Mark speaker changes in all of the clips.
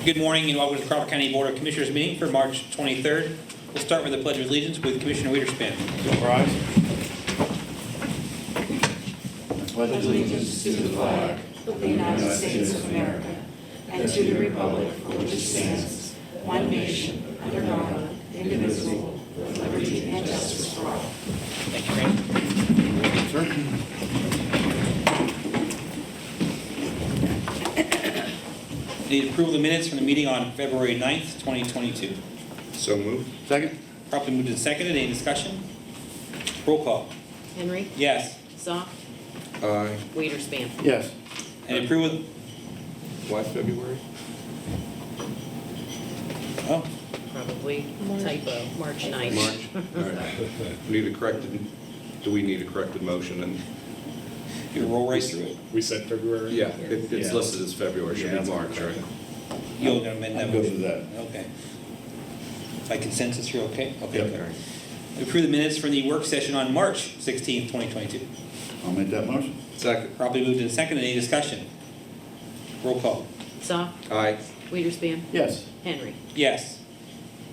Speaker 1: Good morning and welcome to the Crawford County Board of Commissioners meeting for March 23rd. We'll start with the Pledge of Allegiance with Commissioner Wiederspan.
Speaker 2: Rise. I pledge allegiance to the flag
Speaker 3: of the United States of America and to the republic for which it stands, one nation, under God, indivisible, with liberty and justice for all.
Speaker 1: Thank you, Randy.
Speaker 2: Sir.
Speaker 1: Need approval of the minutes from the meeting on February 9th, 2022.
Speaker 4: So moved.
Speaker 2: Second.
Speaker 1: Properly moved and seconded. Any discussion? Roll call.
Speaker 5: Henry.
Speaker 1: Yes.
Speaker 5: Zoff.
Speaker 4: Aye.
Speaker 5: Weiderspan.
Speaker 2: Yes.
Speaker 1: And approval.
Speaker 4: Why February?
Speaker 1: Oh,
Speaker 5: Probably typo, March 9th.
Speaker 4: March. All right. Need a corrected, do we need a corrected motion? And
Speaker 1: you roll right through it.
Speaker 6: We said February?
Speaker 4: yeah, it's
Speaker 6: Yeah.
Speaker 4: listed as February, should
Speaker 6: Yeah,
Speaker 4: be
Speaker 6: that's
Speaker 4: March, right?
Speaker 1: You'll amend that
Speaker 2: I'll go
Speaker 1: motion.
Speaker 2: with that.
Speaker 1: Okay. By consensus, you're okay? Okay.
Speaker 2: Yep.
Speaker 1: Good. Approve the minutes from the work session on March 16th, 2022.
Speaker 2: I'll make that motion.
Speaker 4: Second.
Speaker 1: Properly moved and seconded. Any discussion? Roll call.
Speaker 5: Zoff.
Speaker 4: Aye.
Speaker 5: Weiderspan.
Speaker 2: Yes.
Speaker 5: Henry.
Speaker 1: Yes.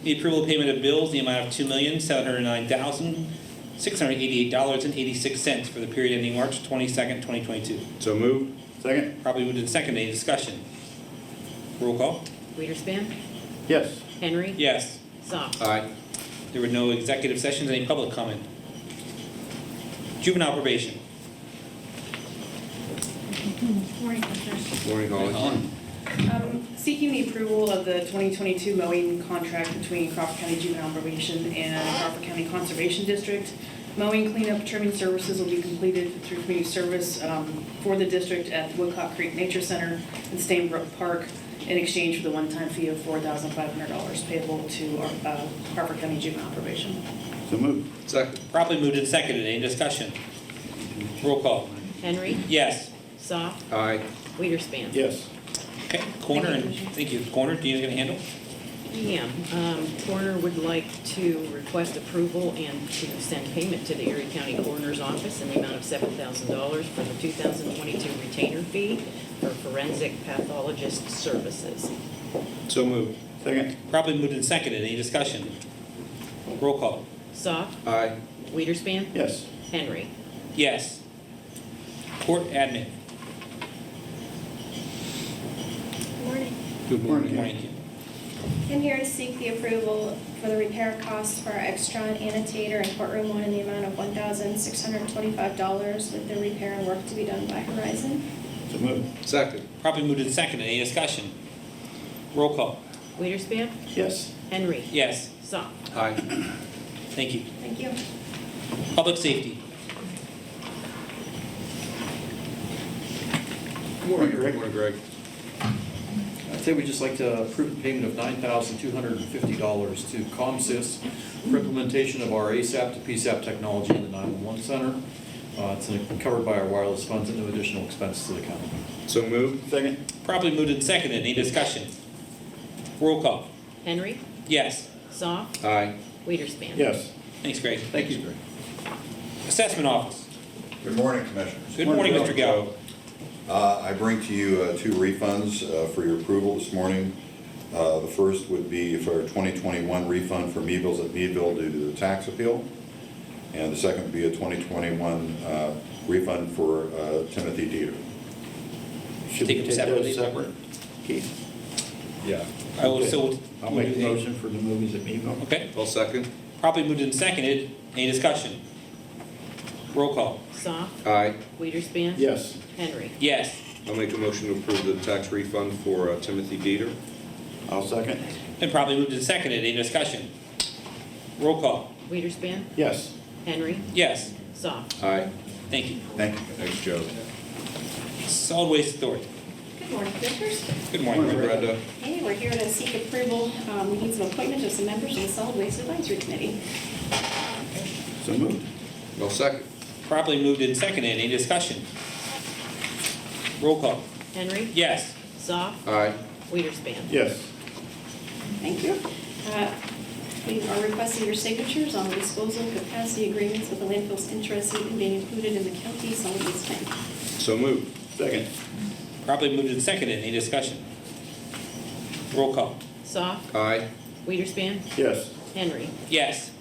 Speaker 1: The approval of payment of bills in the amount of $2,709,688.86 for the period ending March 22nd, 2022.
Speaker 4: So moved.
Speaker 2: Second.
Speaker 1: Properly moved and seconded. Any discussion? Roll call.
Speaker 5: Weiderspan.
Speaker 2: Yes.
Speaker 5: Henry.
Speaker 1: Yes.
Speaker 5: Zoff.
Speaker 4: Aye.
Speaker 1: There were no executive sessions. Any public comment? Juvenile probation.
Speaker 7: Morning, Commissioners.
Speaker 4: Morning, Holly.
Speaker 7: Seeking the approval of the 2022 mowing contract between Crawford County Juvenile Probation and Crawford County Conservation District. Mowing, cleanup, trimming services will be completed through community service for the district at Woodcock Creek Nature Center and Stainbrook Park in exchange for the one-time fee of $4,500 payable to our Crawford County Juvenile Probation.
Speaker 2: So moved.
Speaker 4: Second.
Speaker 1: Properly moved and seconded. Any discussion? Roll call.
Speaker 5: Henry.
Speaker 1: Yes.
Speaker 5: Zoff.
Speaker 4: Aye.
Speaker 5: Weiderspan.
Speaker 2: Yes.
Speaker 1: Okay. Corner and thank you. Corner. Do you going to handle?
Speaker 5: Yeah, coroner would like to request approval and to send payment to the Erie County Coroner's Office in the amount of $7,000 for the 2022 retainer fee for forensic pathologist services.
Speaker 4: So moved.
Speaker 2: Second.
Speaker 1: Properly moved and seconded. Any discussion? Roll call.
Speaker 5: Zoff.
Speaker 4: Aye.
Speaker 5: Weiderspan.
Speaker 2: Yes.
Speaker 5: Henry.
Speaker 1: Yes. Court admin.
Speaker 8: Morning.
Speaker 4: Good
Speaker 2: morning.
Speaker 1: Morning.
Speaker 8: I'm here to seek the approval for the repair costs for our Extron annotator in courtroom 1 in the amount of $1,625 with the repair and work to be done by Horizon.
Speaker 2: So moved.
Speaker 4: Second.
Speaker 1: Properly moved and seconded. Any discussion? Roll call.
Speaker 5: Weiderspan.
Speaker 2: Yes.
Speaker 5: Henry.
Speaker 1: Yes.
Speaker 5: Zoff.
Speaker 4: Aye.
Speaker 1: Thank you.
Speaker 8: Thank you.
Speaker 1: Public safety.
Speaker 2: Morning, Greg.
Speaker 4: Morning, Greg.
Speaker 9: I'd say we'd just like to approve the payment of $9,250 to ComSys for implementation of our ASAP to PSAP technology in the 911 center. It's covered by our wireless funds and no additional expenses to the county.
Speaker 4: So moved.
Speaker 2: Second.
Speaker 1: Properly moved and seconded. Any discussion? Roll call.
Speaker 5: Henry.
Speaker 1: Yes.
Speaker 5: Zoff.
Speaker 4: Aye.
Speaker 5: Weiderspan.
Speaker 2: Yes.
Speaker 1: Thanks, Greg.
Speaker 4: Thank you.
Speaker 1: Assessment office.
Speaker 10: Good morning, Commissioners.
Speaker 1: Good morning, Mr. Gallo.
Speaker 10: I bring to you two refunds for your approval this morning. The first would be for a 2021 refund for Meadville's at Meadville due to the tax appeal. And the second would be a 2021 refund for Timothy Dieter.
Speaker 2: Should
Speaker 1: Take
Speaker 2: we
Speaker 1: them
Speaker 2: take
Speaker 1: separately.
Speaker 2: those separate? Keith?
Speaker 6: Yeah.
Speaker 1: I will, so
Speaker 2: I'll make the motion for the movies at Meadville.
Speaker 1: Okay.
Speaker 4: Well, second.
Speaker 1: Properly moved and seconded. Any discussion? Roll call.
Speaker 5: Zoff.
Speaker 4: Aye.
Speaker 5: Weiderspan.
Speaker 2: Yes.
Speaker 5: Henry.
Speaker 1: Yes.
Speaker 4: I'll make a motion to approve the tax refund for Timothy Dieter.
Speaker 2: I'll second.
Speaker 1: And properly moved and seconded. Any discussion? Roll call.
Speaker 5: Weiderspan.
Speaker 2: Yes.
Speaker 5: Henry.
Speaker 1: Yes.
Speaker 5: Zoff.
Speaker 4: Aye.
Speaker 1: Thank you.
Speaker 10: Thank you.
Speaker 4: Thanks, Joe.
Speaker 1: Solid Waste Authority.
Speaker 8: Good morning, Commissioners.
Speaker 1: Good morning,
Speaker 2: Morning,
Speaker 1: Brenda.
Speaker 4: Brenda.
Speaker 8: Hey, we're here to seek approval. We need some appointment of some members of the Solid Waste Advisory Committee.
Speaker 2: So moved.
Speaker 4: Well, second.
Speaker 1: Properly moved and seconded. Any discussion? Roll call.
Speaker 5: Henry.
Speaker 1: Yes.
Speaker 5: Zoff.
Speaker 4: Aye.
Speaker 5: Weiderspan.
Speaker 2: Yes.
Speaker 8: Thank you. We are requesting your signatures on the disposal capacity agreements with the landfills interested in being included in the county solid waste tank.
Speaker 4: So moved.
Speaker 2: Second.
Speaker 1: Properly moved and seconded. Any discussion? Roll call.
Speaker 5: Soft,
Speaker 4: Aye.
Speaker 5: Weiderspan,
Speaker 2: Yes.
Speaker 5: Henry.
Speaker 1: Yes.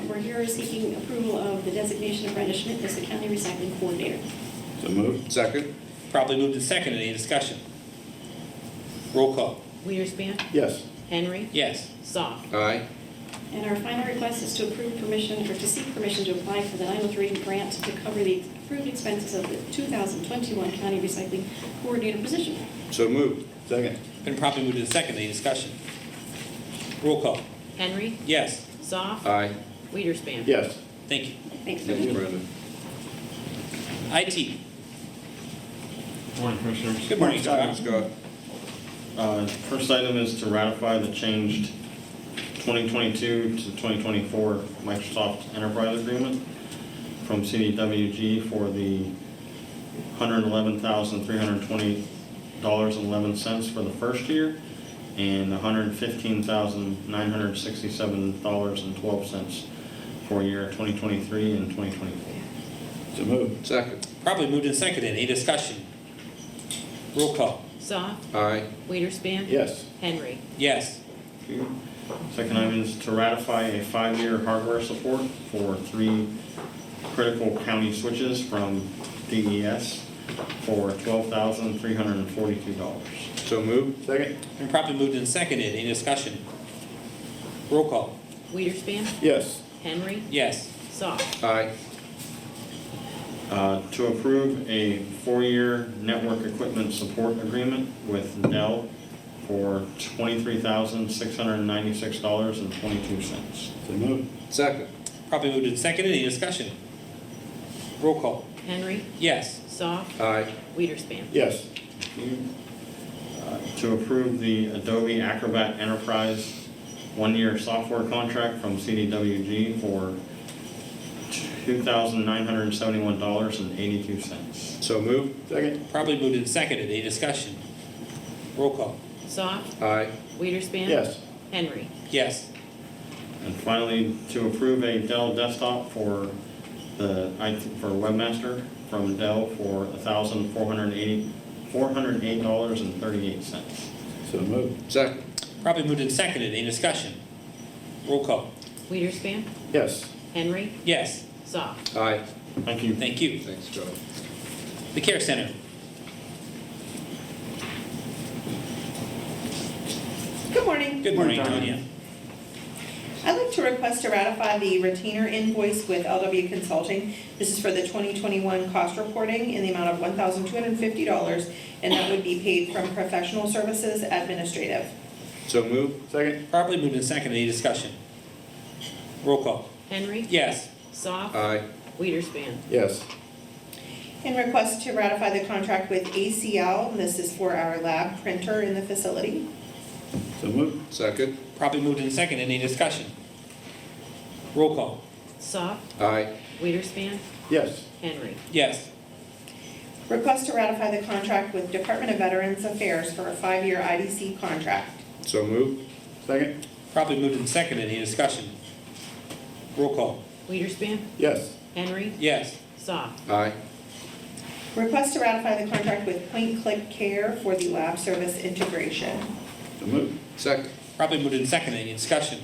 Speaker 8: We're here seeking approval of the designation of Brenda Schmidt as the county recycling coordinator.
Speaker 2: So moved.
Speaker 4: Second.
Speaker 1: Properly moved and seconded. Any discussion? Roll call.
Speaker 5: Weiderspan,
Speaker 2: Yes.
Speaker 5: Henry.
Speaker 1: Yes.
Speaker 5: Soft.
Speaker 4: Aye.
Speaker 8: And our final request is to approve permission, or to seek permission to apply for the 903 grant to cover the approved expenses of the 2021 county recycling coordinator position.
Speaker 4: So moved.
Speaker 2: Second.
Speaker 1: Been properly moved and seconded. Any discussion? Roll call.
Speaker 5: Henry.
Speaker 1: Yes.
Speaker 5: Soft.
Speaker 4: Aye.
Speaker 5: Weiderspan.
Speaker 2: Yes.
Speaker 1: Thank you.
Speaker 8: Thanks,
Speaker 4: Thank you,
Speaker 8: Brenda.
Speaker 4: Brenda.
Speaker 1: IT.
Speaker 11: Morning, Commissioners.
Speaker 1: Good morning,
Speaker 4: Morning,
Speaker 1: Scott.
Speaker 4: Scott.
Speaker 11: First item is to ratify the changed 2022 to 2024 Microsoft Enterprise Agreement from CDWG for the $111,320.11 for the first year and $115,967.12 for year 2023 and 2024.
Speaker 2: So moved.
Speaker 4: Second.
Speaker 1: Properly moved and seconded. Any discussion? Roll call.
Speaker 5: Soft,
Speaker 4: Aye.
Speaker 5: Weiderspan.
Speaker 2: Yes.
Speaker 5: Henry.
Speaker 1: Yes.
Speaker 11: Second item is to ratify a 5-year hardware support for 3 critical county switches from DES for $12,342.
Speaker 4: So moved.
Speaker 2: Second.
Speaker 1: Been properly moved and seconded. Any discussion? Roll call.
Speaker 5: Weiderspan,
Speaker 2: Yes.
Speaker 5: Henry.
Speaker 1: Yes.
Speaker 5: Soft.
Speaker 4: Aye.
Speaker 11: To approve a 4-year network equipment support agreement with Dell for $23,696.22.
Speaker 2: So moved.
Speaker 4: Second.
Speaker 1: Properly moved and seconded. Any discussion? Roll call.
Speaker 5: Henry.
Speaker 1: Yes.
Speaker 5: Soft.
Speaker 4: Aye.
Speaker 5: Weiderspan.
Speaker 2: Yes.
Speaker 11: To approve the Adobe Acrobat Enterprise 1-year software contract from CDWG for $2,971.82.
Speaker 4: So moved.
Speaker 2: Second.
Speaker 1: Properly moved and seconded. Any discussion? Roll call.
Speaker 5: Soft.
Speaker 4: Aye.
Speaker 5: Weiderspan.
Speaker 2: Yes.
Speaker 5: Henry.
Speaker 1: Yes.
Speaker 11: And finally, to approve a Dell desktop for for Webmaster from Dell for $1,408.38.
Speaker 2: So moved.
Speaker 4: Second.
Speaker 1: Properly moved and seconded. Any discussion? Roll call.
Speaker 5: Weiderspan.
Speaker 2: Yes.
Speaker 5: Henry.
Speaker 1: Yes.
Speaker 5: Soft.
Speaker 4: Aye.
Speaker 11: Thank you.
Speaker 1: Thank you.
Speaker 4: Thanks, Joe.
Speaker 1: The Care Center.
Speaker 3: Good morning.
Speaker 1: Good morning,
Speaker 2: Morning,
Speaker 1: Tanya.
Speaker 3: I'd like to request to ratify the retainer invoice with LW Consulting. This is for the 2021 cost reporting in the amount of $1,250, and that would be paid from professional services administrative.
Speaker 4: So moved.
Speaker 2: Second.
Speaker 1: Properly moved and seconded. Any discussion? Roll call.
Speaker 5: Henry.
Speaker 1: Yes.
Speaker 5: Soft.
Speaker 4: Aye.
Speaker 5: Weiderspan.
Speaker 2: Yes.
Speaker 3: And request to ratify the contract with ACL. This is for our lab printer in the facility.
Speaker 2: So moved.
Speaker 4: Second.
Speaker 1: Properly moved and seconded. Any discussion? Roll call.
Speaker 5: Soft.
Speaker 4: Aye.
Speaker 5: Weiderspan.
Speaker 2: Yes.
Speaker 5: Henry.
Speaker 1: Yes.
Speaker 3: Request to ratify the contract with Department of Veterans Affairs for a 5-year IDC contract.
Speaker 4: So moved.
Speaker 2: Second.
Speaker 1: Properly moved and seconded. Any discussion? Roll call.
Speaker 5: Weiderspan.
Speaker 2: Yes.
Speaker 5: Henry.
Speaker 1: Yes.
Speaker 5: Soft.
Speaker 4: Aye.
Speaker 3: Request to ratify the contract with Point Click Care for the lab service integration.
Speaker 2: So moved.
Speaker 4: Second.
Speaker 1: Properly moved and seconded. Any discussion?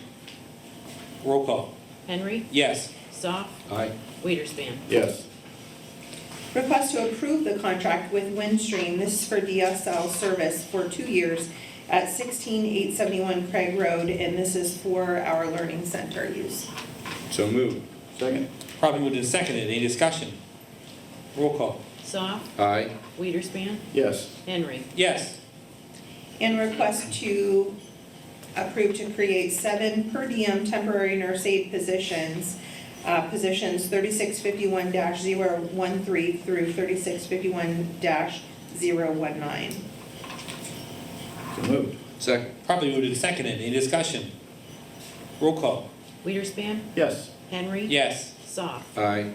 Speaker 1: Roll call.
Speaker 5: Henry.
Speaker 1: Yes.
Speaker 5: Soft.
Speaker 4: Aye.
Speaker 5: Weiderspan.
Speaker 2: Yes.
Speaker 3: Request to approve the contract with Windstream. This is for DSL service for 2 years at 16871 Craig Road, and this is for our learning center use.
Speaker 4: So moved.
Speaker 2: Second.
Speaker 1: Properly moved and seconded. Any discussion? Roll call.
Speaker 5: Soft.
Speaker 4: Aye.
Speaker 5: Weiderspan.
Speaker 2: Yes.
Speaker 5: Henry.
Speaker 1: Yes.
Speaker 3: And request to approve to create 7 per diem temporary nurse aide positions, positions 3651-013 through 3651-019.
Speaker 2: So moved.
Speaker 4: Second.
Speaker 1: Properly moved and seconded. Any discussion? Roll call.
Speaker 5: Weiderspan.
Speaker 2: Yes.
Speaker 5: Henry.
Speaker 1: Yes.
Speaker 5: Soft.
Speaker 4: Aye.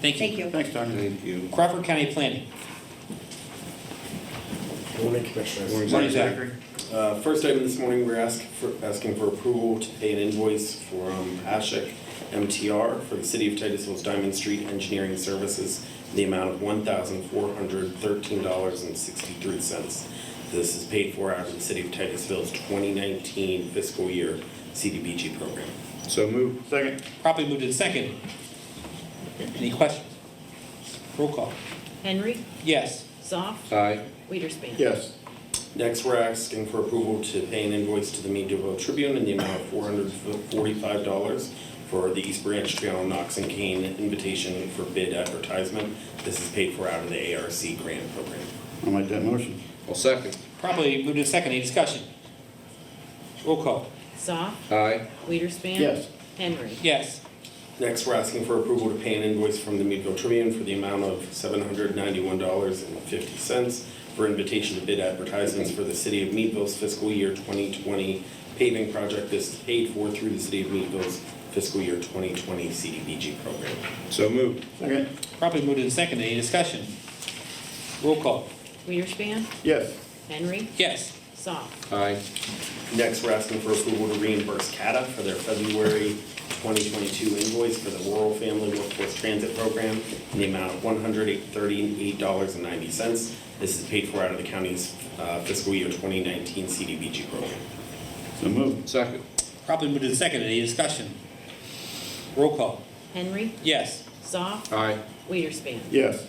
Speaker 1: Thank you.
Speaker 3: Thank you.
Speaker 2: Thanks, Tanya.
Speaker 4: Thank you.
Speaker 1: Crawford County Planning.
Speaker 6: Morning, Commissioners.
Speaker 1: Morning, Zach.
Speaker 6: First item this morning, we're asking for approval to pay an invoice from Ashek MTR for the City of Titusville's Diamond Street Engineering Services in the amount of $1,413.63. This is paid for out of the City of Titusville's 2019 fiscal year CDBG program.
Speaker 4: So moved.
Speaker 2: Second.
Speaker 1: Properly moved and seconded. Any questions? Roll call.
Speaker 5: Henry.
Speaker 1: Yes.
Speaker 5: Soft.
Speaker 4: Aye.
Speaker 5: Weiderspan.
Speaker 2: Yes.
Speaker 6: Next, we're asking for approval to pay an invoice to the Meadville Tribune in the amount of $445 for the East Branch Trail Knox and Kane invitation for bid advertisement. This is paid for out of the ARC grant program.
Speaker 2: I'll make that motion.
Speaker 4: I'll second.
Speaker 1: Properly moved and seconded. Any discussion? Roll call.
Speaker 5: Soft.
Speaker 4: Aye.
Speaker 5: Weiderspan.
Speaker 2: Yes.
Speaker 5: Henry.
Speaker 1: Yes.
Speaker 6: Next, we're asking for approval to pay an invoice from the Meadville Tribune for the amount of $791.50 for invitation to bid advertisements for the City of Meadville's fiscal year 2020 paving project. This is paid for through the City of Meadville's fiscal year 2020 CDBG program.
Speaker 4: So moved.
Speaker 2: Second.
Speaker 1: Properly moved and seconded. Any discussion? Roll call.
Speaker 5: Weiderspan.
Speaker 2: Yes.
Speaker 5: Henry.
Speaker 1: Yes.
Speaker 5: Soft.
Speaker 4: Aye.
Speaker 6: Next, we're asking for approval to reimburse CATA for their February 2022 invoice for the Rural Family Workforce Transit Program in the amount of $138.90. This is paid for out of the county's fiscal year 2019 CDBG program.
Speaker 2: So moved.
Speaker 4: Second.
Speaker 1: Properly moved and seconded. Any discussion? Roll call.
Speaker 5: Henry.
Speaker 1: Yes.
Speaker 5: Soft.
Speaker 4: Aye.
Speaker 5: Weiderspan.
Speaker 2: Yes.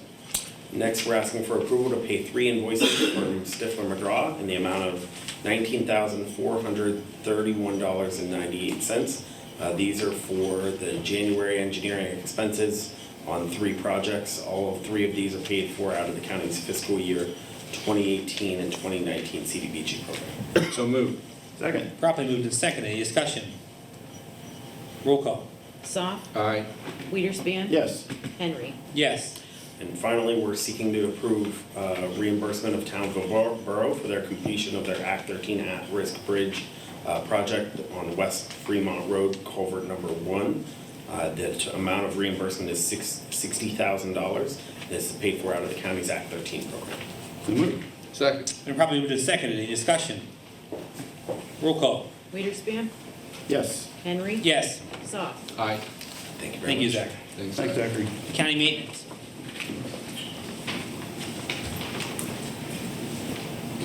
Speaker 6: Next, we're asking for approval to pay 3 invoices from Stifler McGraw in the amount of $19,431.98. These are for the January engineering expenses on 3 projects. All 3 of these are paid for out of the county's fiscal year 2018 and 2019 CDBG program.
Speaker 4: So moved.
Speaker 2: Second.
Speaker 1: Properly moved and seconded. Any discussion? Roll call.
Speaker 5: Soft.
Speaker 4: Aye.
Speaker 5: Weiderspan.
Speaker 2: Yes.
Speaker 5: Henry.
Speaker 1: Yes.
Speaker 6: And finally, we're seeking to approve reimbursement of Townville Borough for their completion of their Act 13 at-risk bridge project on West Fremont Road, Culvert number 1. The amount of reimbursement is $60,000. This is paid for out of the county's Act 13 program.
Speaker 2: So moved.
Speaker 4: Second.
Speaker 1: And properly moved and seconded. Any discussion? Roll call.
Speaker 5: Weiderspan.
Speaker 2: Yes.
Speaker 5: Henry.
Speaker 1: Yes.
Speaker 5: Soft.
Speaker 4: Aye.
Speaker 6: Thank you very
Speaker 1: Thank you,
Speaker 6: much.
Speaker 1: Zach.
Speaker 4: Thanks.
Speaker 2: Thanks, Zachary.
Speaker 1: County maintenance.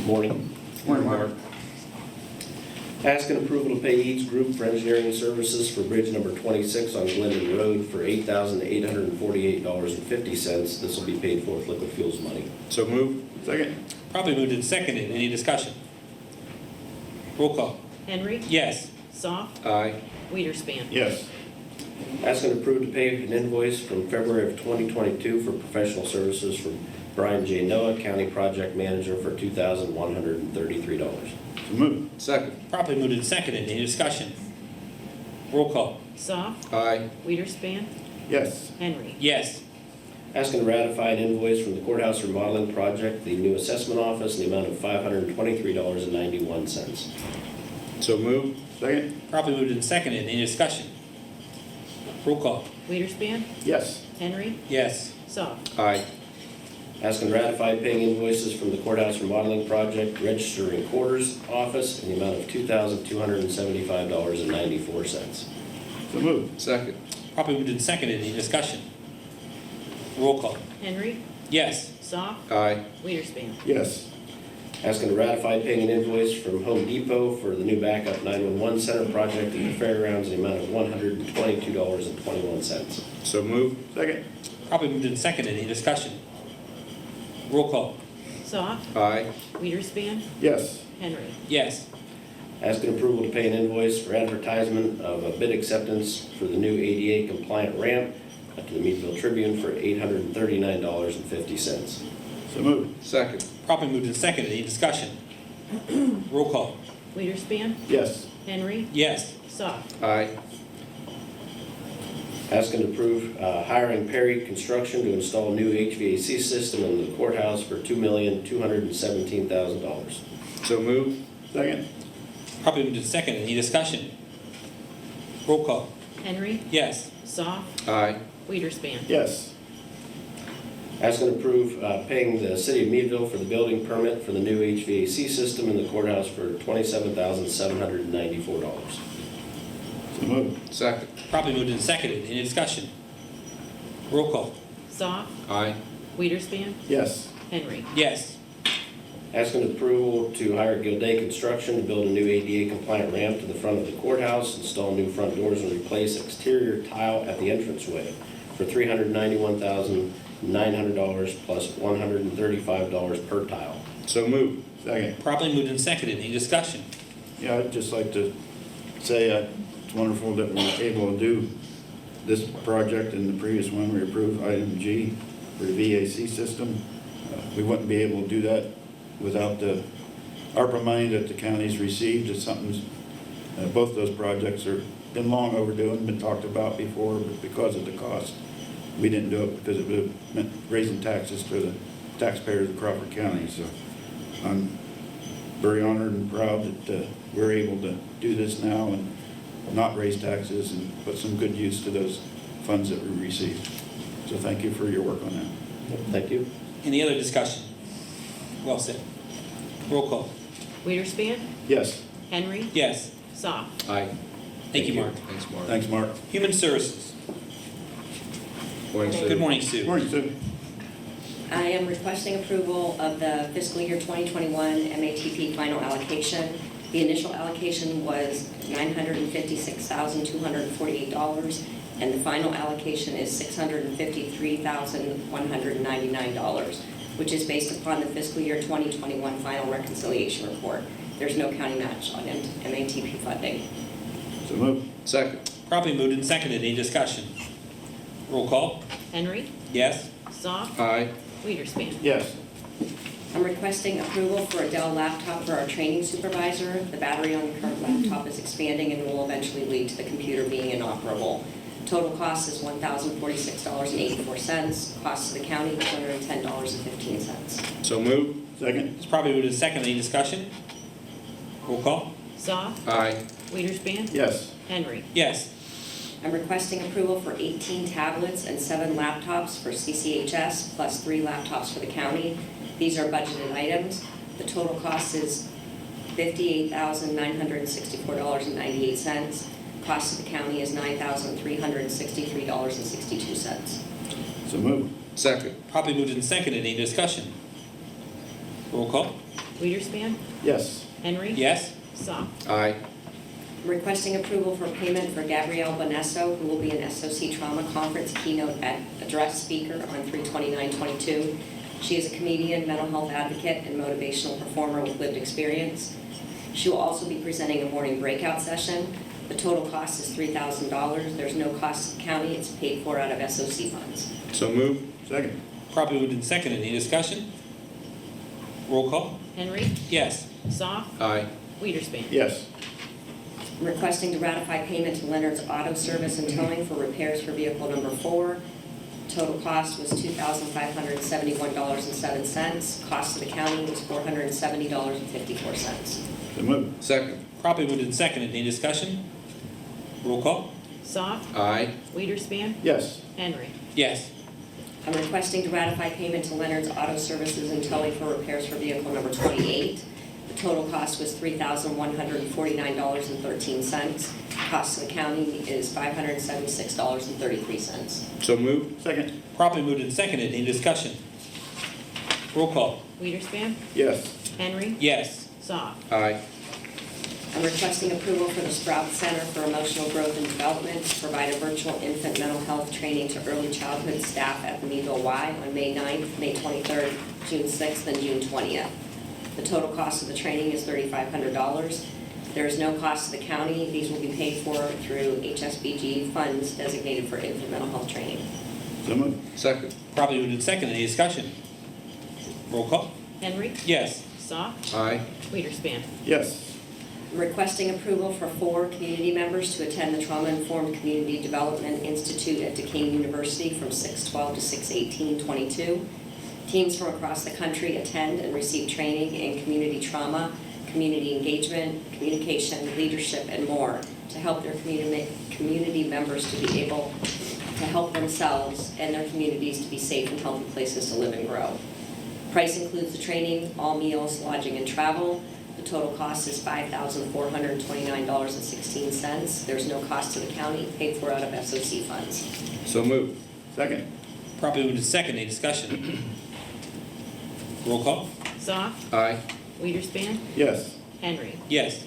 Speaker 12: Morning.
Speaker 2: Morning, Mark.
Speaker 12: Asking approval to pay Eads Group for engineering services for bridge number 26 on Glendon Road for $8,848.50. This will be paid for with liquid fuels money.
Speaker 4: So moved.
Speaker 2: Second.
Speaker 1: Properly moved and seconded. Any discussion? Roll call.
Speaker 5: Henry.
Speaker 1: Yes.
Speaker 5: Soft.
Speaker 4: Aye.
Speaker 5: Weiderspan.
Speaker 2: Yes.
Speaker 12: Asking approval to pay an invoice from February of 2022 for professional services from Brian J. Noah, County Project Manager, for $2,133.
Speaker 2: So moved.
Speaker 4: Second.
Speaker 1: Properly moved and seconded. Any discussion? Roll call.
Speaker 5: Soft.
Speaker 4: Aye.
Speaker 5: Weiderspan.
Speaker 2: Yes.
Speaker 5: Henry.
Speaker 1: Yes.
Speaker 12: Asking to ratify an invoice from the Courthouse Remodeling Project, the new assessment office, in the amount of $523.91.
Speaker 4: So moved.
Speaker 2: Second.
Speaker 1: Properly moved and seconded. Any discussion? Roll call.
Speaker 5: Weiderspan.
Speaker 2: Yes.
Speaker 5: Henry.
Speaker 1: Yes.
Speaker 5: Soft.
Speaker 4: Aye.
Speaker 12: Asking to ratify paying invoices from the Courthouse Remodeling Project, Register and Quarters Office, in the amount of $2,275.94.
Speaker 2: So moved.
Speaker 4: Second.
Speaker 1: Properly moved and seconded. Any discussion? Roll call.
Speaker 5: Henry.
Speaker 1: Yes.
Speaker 5: Soft.
Speaker 4: Aye.
Speaker 5: Weiderspan.
Speaker 2: Yes.
Speaker 12: Asking to ratify paying an invoice from Home Depot for the new backup 911 center project at the fairgrounds in the amount of $122.21.
Speaker 4: So moved.
Speaker 2: Second.
Speaker 1: Properly moved and seconded. Any discussion? Roll call.
Speaker 5: Soft.
Speaker 4: Aye.
Speaker 5: Weiderspan.
Speaker 2: Yes.
Speaker 5: Henry.
Speaker 1: Yes.
Speaker 12: Asking approval to pay an invoice for advertisement of a bid acceptance for the new ADA compliant ramp to the Meadville Tribune for $839.50.
Speaker 2: So moved.
Speaker 4: Second.
Speaker 1: Properly moved and seconded. Any discussion? Roll call.
Speaker 5: Weiderspan.
Speaker 2: Yes.
Speaker 5: Henry.
Speaker 1: Yes.
Speaker 5: Soft.
Speaker 4: Aye.
Speaker 12: Asking to approve hiring Perry Construction to install a new HVAC system in the courthouse for $2,217,000.
Speaker 4: So moved.
Speaker 2: Second.
Speaker 1: Properly moved and seconded. Any discussion? Roll call.
Speaker 5: Henry.
Speaker 1: Yes.
Speaker 5: Soft.
Speaker 4: Aye.
Speaker 5: Weiderspan.
Speaker 2: Yes.
Speaker 12: Asking to approve paying the City of Meadville for the building permit for the new HVAC system in the courthouse for $27,794.
Speaker 2: So moved.
Speaker 4: Second.
Speaker 1: Properly moved and seconded. Any discussion? Roll call.
Speaker 5: Soft.
Speaker 4: Aye.
Speaker 5: Weiderspan.
Speaker 2: Yes.
Speaker 5: Henry.
Speaker 1: Yes.
Speaker 12: Asking approval to hire Gilday Construction to build a new ADA compliant ramp to the front of the courthouse, install new front doors, and replace exterior tile at the entranceway for $391,900 plus $135 per tile.
Speaker 4: So moved.
Speaker 2: Second.
Speaker 1: Properly moved and seconded. Any discussion?
Speaker 2: Yeah, I'd just like to say it's wonderful that we were able to do this project and the previous one. We approved item G for the VAC system. We wouldn't be able to do that without the ARPA money that the county's received. It's something, both those projects are been long overdue and been talked about before, but because of the cost, we didn't do it because it would have meant raising taxes for the taxpayers of Crawford County. So I'm very honored and proud that we're able to do this now and not raise taxes and put some good use to those funds that we received. So thank you for your work on that.
Speaker 12: Thank you.
Speaker 1: Any other discussion? Well said. Roll call.
Speaker 5: Weiderspan,
Speaker 2: Yes,
Speaker 5: Henry,
Speaker 1: Yes.
Speaker 5: Soft.
Speaker 4: Aye.
Speaker 1: Thank you, Mark.
Speaker 4: Thanks, Mark.
Speaker 2: thanks, Mark.
Speaker 1: Human Services.
Speaker 4: Morning, Sue.
Speaker 1: Good morning, Sue.
Speaker 2: Morning, Sue.
Speaker 13: I am requesting approval of the fiscal year 2021 MATP final allocation. The initial allocation was $956,248, and the final allocation is $653,199, which is based upon the fiscal year 2021 final reconciliation report. There's no county match on MATP funding.
Speaker 2: So move.
Speaker 4: Second.
Speaker 1: Properly moved and seconded. Any discussion? Roll call.
Speaker 5: Henry,
Speaker 1: Yes.
Speaker 5: Soft.
Speaker 4: Aye.
Speaker 5: Weiderspan.
Speaker 2: Yes,
Speaker 13: I'm requesting approval for a Dell laptop for our training supervisor. The battery on the current laptop is expanding and will eventually lead to the computer being inoperable. Total cost is $1,046.84. Cost to the county, $210.15.
Speaker 4: So moved.
Speaker 2: second.
Speaker 1: It's probably moved and seconded. Any discussion? Roll call.
Speaker 5: Soft.
Speaker 4: Aye.
Speaker 5: Weiderspan.
Speaker 2: Yes,
Speaker 5: Henry.
Speaker 1: Yes.
Speaker 13: I'm requesting approval for 18 tablets and 7 laptops for CCHS, plus 3 laptops for the county. These are budgeted items. The total cost is $58,964.98. Cost to the county is $9,363.62.
Speaker 2: so move.
Speaker 4: Second.
Speaker 1: Properly moved and seconded. Any discussion? Roll call.
Speaker 5: Weiderspan.
Speaker 2: Yes,
Speaker 5: Henry.
Speaker 1: Yes.
Speaker 5: Soft.
Speaker 4: Aye.
Speaker 13: I'm requesting approval for payment for Gabrielle Bonesso, who will be an SOC Trauma Conference keynote address speaker on 3/29/22. She is a comedian, mental health advocate, and motivational performer with lived experience. She will also be presenting a morning breakout session. The total cost is $3,000. There's no cost to the county. It's paid for out of SOC funds.
Speaker 4: So moved.
Speaker 2: second.
Speaker 1: Properly moved and seconded. Any discussion? Roll call.
Speaker 5: Henry,
Speaker 1: Yes.
Speaker 5: Soft.
Speaker 4: Aye.
Speaker 5: Weiderspan.
Speaker 2: Yes,
Speaker 13: I'm requesting to ratify payment to Leonard's Auto Service and Towing for repairs for vehicle number 4. Total cost was $2,571.07. Cost to the county was $470.54.
Speaker 2: so move.
Speaker 4: Second.
Speaker 1: Properly moved and seconded. Any discussion? Roll call.
Speaker 5: Soft.
Speaker 4: Aye.
Speaker 5: Weiderspan.
Speaker 2: Yes,
Speaker 5: Henry.
Speaker 1: Yes.
Speaker 13: I'm requesting to ratify payment to Leonard's Auto Services and Towing for repairs for vehicle number 28. The total cost was $3,149.13. Cost to the county is $576.33.
Speaker 4: So moved.
Speaker 2: second.
Speaker 1: Properly moved and seconded. Any discussion? Roll call.
Speaker 5: Weiderspan.
Speaker 2: Yes,
Speaker 5: Henry.
Speaker 1: Yes.
Speaker 5: Soft.
Speaker 4: Aye.
Speaker 13: I'm requesting approval for the Sprout Center for Emotional Growth and Development to provide a virtual infant mental health training to early childhood staff at the Meadville Y on May 9th, May 23rd, June 6th, and June 20th. The total cost of the training is $3,500. There is no cost to the county. These will be paid for through HSBG funds designated for infant mental health training.
Speaker 2: so move.
Speaker 4: Second.
Speaker 1: Properly moved and seconded. Any discussion? Roll call.
Speaker 5: Henry.
Speaker 1: Yes.
Speaker 5: Soft.
Speaker 4: Aye.
Speaker 5: Weiderspan.
Speaker 2: Yes,
Speaker 13: I'm requesting approval for 4 community members to attend the Trauma Informed Community Development Institute at Duquesne University from 6/12 to 6/18/22. Teams from across the country attend and receive training in community trauma, community engagement, communication, leadership, and more to help their community members to be able to help themselves and their communities to be safe and healthy places to live and grow. Price includes the training, all meals, lodging, and travel. The total cost is $5,429.16. There's no cost to the county, paid for out of SOC funds.
Speaker 4: So moved.
Speaker 2: second.
Speaker 1: Properly moved and seconded. Any discussion? Roll call.
Speaker 5: Soft,
Speaker 4: Aye.
Speaker 5: Weiderspan,
Speaker 2: Yes.
Speaker 5: Henry.
Speaker 1: Yes.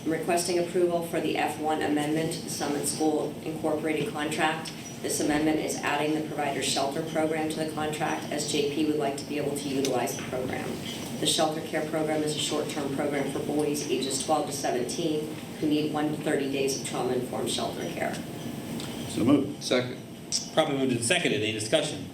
Speaker 13: I'm requesting approval for the F1 amendment to the Summit School Incorporated contract. This amendment is adding the provider shelter program to the contract, as JP would like to be able to utilize the program. The shelter care program is a short-term program for boys ages 12 to 17 who need 1 to 30 days of trauma-informed shelter care.
Speaker 2: So moved.
Speaker 4: Second.
Speaker 1: Properly moved and seconded. Any discussion?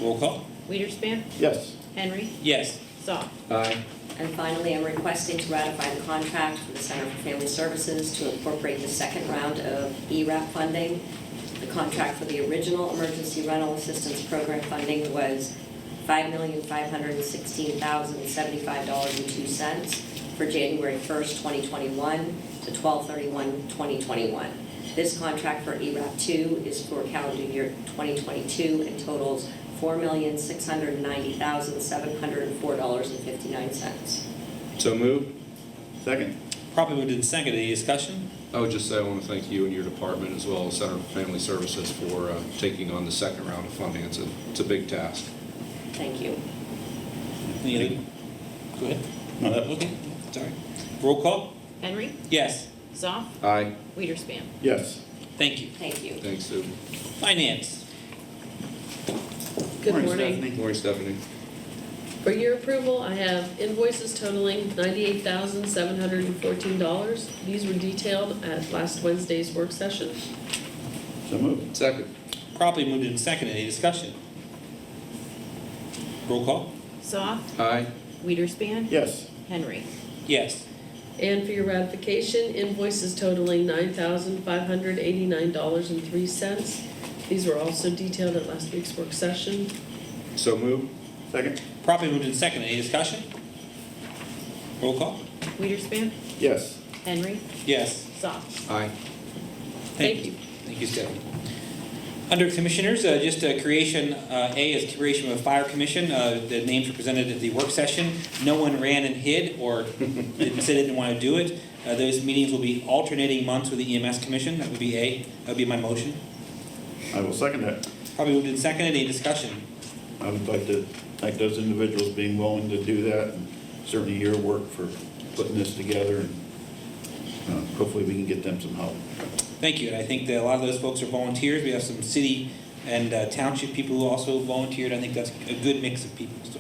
Speaker 1: Roll call.
Speaker 5: Weiderspan,
Speaker 2: Yes.
Speaker 5: Henry.
Speaker 1: Yes.
Speaker 5: Soft,
Speaker 4: Aye.
Speaker 13: And finally, I'm requesting to ratify the contract for the Center for Family Services to incorporate the second round of ERAP funding. The contract for the original Emergency Rental Assistance Program funding was $5,516,075.02 for January 1st, 2021 to 12/31/2021. This contract for ERAP 2 is for calendar year 2022 and totals $4,690,704.59.
Speaker 4: So moved.
Speaker 2: Second.
Speaker 1: Properly moved and seconded. Any discussion?
Speaker 4: I would just say I want to thank you and your department, as well as Center for Family Services, for taking on the second round of funding. It's a big task.
Speaker 13: Thank you.
Speaker 1: Any other? Go ahead.
Speaker 2: No, that was
Speaker 1: Okay, sorry. Roll call?
Speaker 5: Henry.
Speaker 1: Yes.
Speaker 5: Soft,
Speaker 4: Aye.
Speaker 5: Weiderspan.
Speaker 2: Yes.
Speaker 1: Thank you.
Speaker 13: Thank you.
Speaker 4: Thanks, Sue.
Speaker 1: Finance.
Speaker 14: Good morning.
Speaker 2: Stephanie.
Speaker 4: Morning, Stephanie.
Speaker 14: For your approval, I have invoices totaling $98,714. These were detailed at last Wednesday's work session.
Speaker 2: So moved.
Speaker 4: Second.
Speaker 1: Properly moved and seconded. Any discussion? Roll call?
Speaker 5: Soft,
Speaker 4: Aye.
Speaker 5: Weiderspan,
Speaker 2: Yes.
Speaker 5: Henry.
Speaker 1: Yes.
Speaker 14: And for your ratification, invoices totaling $9,589.03. These were also detailed at last week's work session.
Speaker 4: So moved.
Speaker 2: Second.
Speaker 1: Properly moved and seconded. Any discussion? Roll call?
Speaker 5: Weiderspan,
Speaker 2: Yes.
Speaker 5: Henry.
Speaker 1: Yes.
Speaker 5: Soft.
Speaker 4: Aye.
Speaker 14: Thank you.
Speaker 1: Thank you, Stephanie. Under Commissioners, just a creation, A is creation of a fire commission. The names were presented at the work session. No one ran and hid or said they didn't want to do it. Those meetings will be alternating months with the EMS commission. That would be A. That would be my motion.
Speaker 2: I will second that.
Speaker 1: Probably moved and seconded. Any discussion?
Speaker 2: I would like to thank those individuals being willing to do that, and certainly your work for putting this together, and hopefully we can get them some help.
Speaker 1: Thank you. And I think that a lot of those folks are volunteers. We have some city and township people who also volunteered. I think that's a good mix of people. So,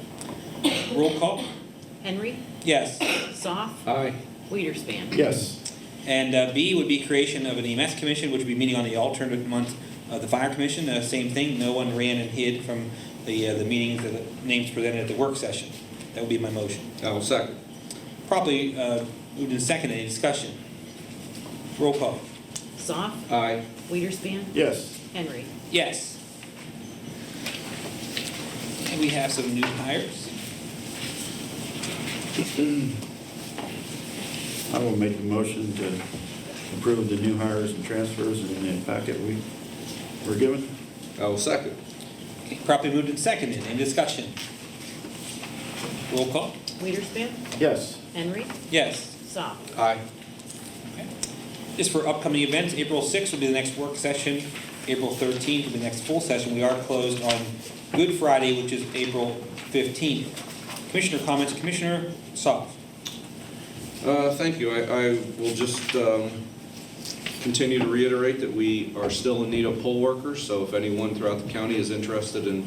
Speaker 1: roll call?
Speaker 5: Henry.
Speaker 1: Yes.
Speaker 5: Soft,
Speaker 4: Aye.
Speaker 5: Weiderspan.
Speaker 2: Yes.
Speaker 1: And B would be creation of an EMS commission, which would be meeting on the alternate month of the fire commission. Same thing. No one ran and hid from the meetings, the names presented at the work session. That would be my motion.
Speaker 4: I will second.
Speaker 1: Probably moved in second. Any discussion? Roll call.
Speaker 5: Soft,
Speaker 4: Aye.
Speaker 5: Weiderspan,
Speaker 2: Yes.
Speaker 5: Henry.
Speaker 1: Yes. And we have some new hires.
Speaker 2: I will make the motion to approve the new hires and transfers in the packet we were given.
Speaker 4: I will second.
Speaker 1: Okay, properly moved and seconded. Any discussion? Roll call.
Speaker 5: Weiderspan,
Speaker 2: Yes.
Speaker 5: Henry.
Speaker 1: Yes.
Speaker 5: Soft.
Speaker 4: Aye.
Speaker 1: Okay. Just for upcoming events, April 6th will be the next work session. April 13th will be the next full session. We are closed on Good Friday, which is April 15th. Commissioner comments. Commissioner Soft.
Speaker 4: Thank you. I will just continue to reiterate that we are still in need of poll workers, so if anyone throughout the county is interested in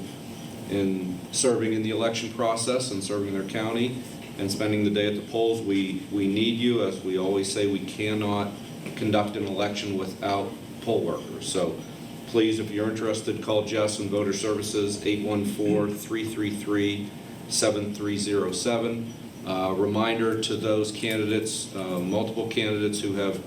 Speaker 4: serving in the election process and serving their county and spending the day at the polls, we need you. As we always say, we cannot conduct an election without poll workers. So please, if you're interested, call Jess in Voter Services, 814-333-7307. Reminder to those candidates, multiple candidates who have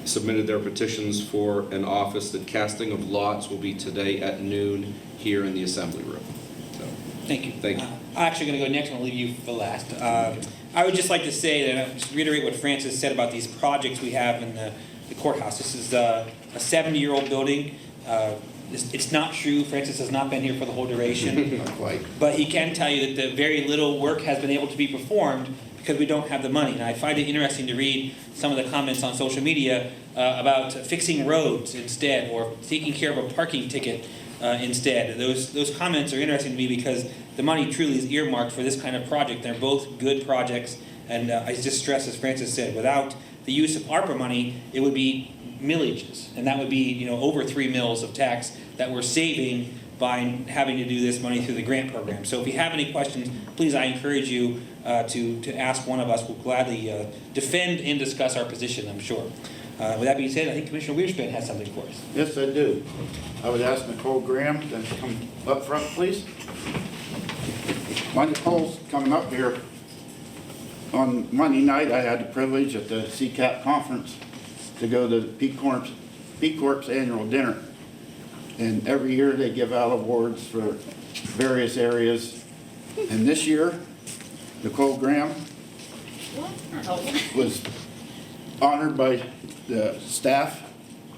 Speaker 4: submitted their petitions for an office, that casting of lots will be today at noon here in the Assembly Room. So,
Speaker 1: Thank you.
Speaker 4: Thank you.
Speaker 1: I'm actually going to go next, and I'll leave you for last. I would just like to say that, just reiterate what Francis said about these projects we have in the courthouse. This is a 70-year-old building. It's not true. Francis has not been here for the whole duration.
Speaker 2: Not quite.
Speaker 1: But he can tell you that the very little work has been able to be performed because we don't have the money. And I find it interesting to read some of the comments on social media about fixing roads instead, or taking care of a parking ticket. instead. Those comments are interesting to me because the money truly is earmarked for this kind of project. They're both good projects, and I just stress, as Francis said, without the use of ARPA money, it would be millages, and that would be over 3 mills of tax that we're saving by having to do this money through the grant program. So if you have any questions, please, I encourage you to ask one of us. We'll gladly defend and discuss our position, I'm sure. With that being said, I think Commissioner Wierspan has something for us.
Speaker 2: Yes, I do. I would ask Nicole Graham to come up front, please. While Nicole's coming up here, on Monday night, I had the privilege at the CCAP conference to go to the B Corp's annual dinner. And every year they give out awards for various areas. And this year, Nicole Graham was honored by the staff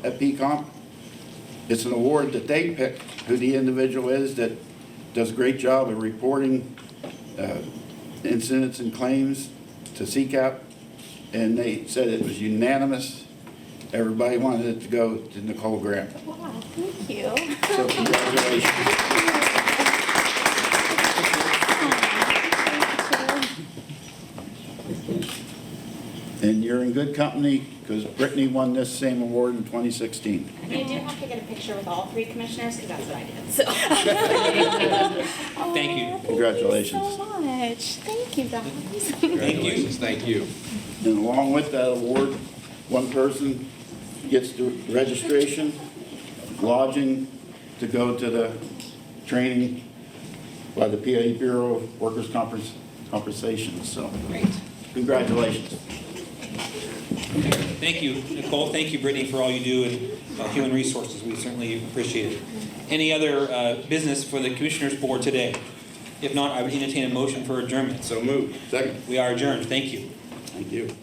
Speaker 2: at PCOM. It's an award that they pick who the individual is that does a great job of reporting incidents and claims to CCAP. And they said it was unanimous. Everybody wanted it to go to Nicole Graham.
Speaker 8: Wow, thank you.
Speaker 2: So congratulations. And you're in good company because Brittany won this same award in 2016.
Speaker 15: You do have to get a picture with all 3 commissioners because that's what I did. So.
Speaker 1: Thank you.
Speaker 2: Congratulations.
Speaker 15: Thank you so much. Thank you, guys.
Speaker 4: Congratulations, thank you.
Speaker 2: And along with that award, one person gets the registration, lodging to go to the training by the PA Bureau of Workers' Compensation. So,
Speaker 1: Great.
Speaker 2: congratulations.
Speaker 1: Thank you, Nicole. Thank you, Brittany, for all you do in human resources. We certainly appreciate it. Any other business for the Commissioners Board today? If not, I would entertain a motion for adjournment.
Speaker 4: So moved.
Speaker 2: Second.
Speaker 1: We are adjourned. Thank you.
Speaker 2: Thank you.